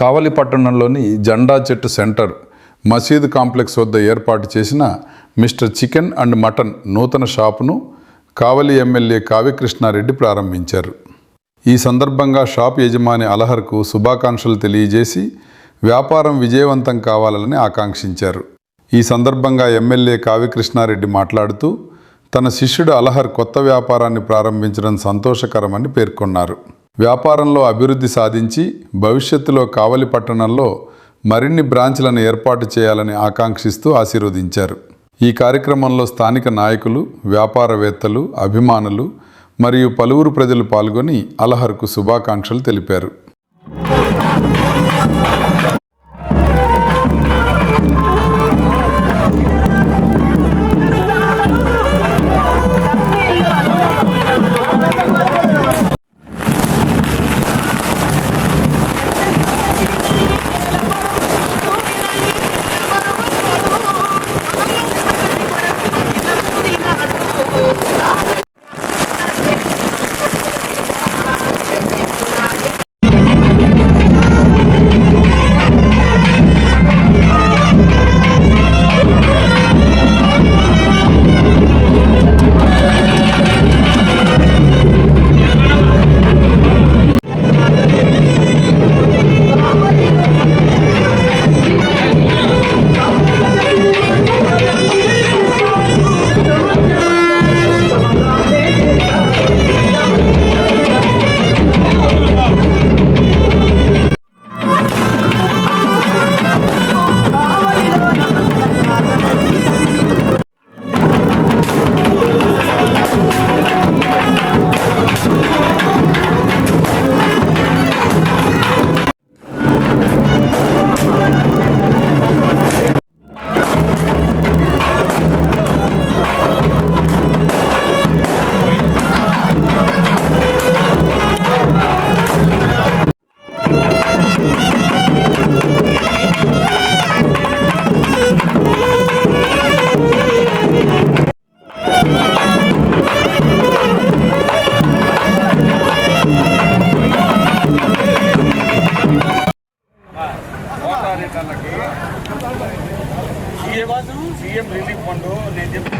కావలి పట్టణంలోని జెండా చెట్టు సెంటర్ మసీదు కాంప్లెక్స్ వద్ద ఏర్పాటు చేసిన మిస్టర్ చికెన్ అండ్ మటన్ నూతన షాపును కావలి ఎమ్మెల్యే కావ్యకృష్ణారెడ్డి ప్రారంభించారు. ఈ సందర్భంగా షాప్ యజమాని అలహర్కు శుభాకాంక్షలు తెలియజేసి వ్యాపారం విజయవంతం కావాలని ఆకాంక్షించారు. ఈ సందర్భంగా ఎమ్మెల్యే కావ్యకృష్ణారెడ్డి మాట్లాడుతూ తన శిష్యుడు అలహర్ కొత్త వ్యాపారాన్ని ప్రారంభించడం సంతోషకరమని పేర్కొన్నారు. వ్యాపారంలో అభివృద్ధి సాధించి భవిష్యత్తులో కావలి పట్టణంలో మరిన్ని బ్రాంచ్లను ఏర్పాటు చేయాలని ఆకాంక్షిస్తూ ఆశీర్వదించారు. ఈ కార్యక్రమంలో స్థానిక నాయకులు, వ్యాపారవేత్తలు, అభిమానులు మరియు పలువురు ప్రజలు పాల్గొని అలహర్కు శుభాకాంక్షలు తెలిపారు. సీఎం రిలీఫ్ ఫండ్ నేను చెప్పి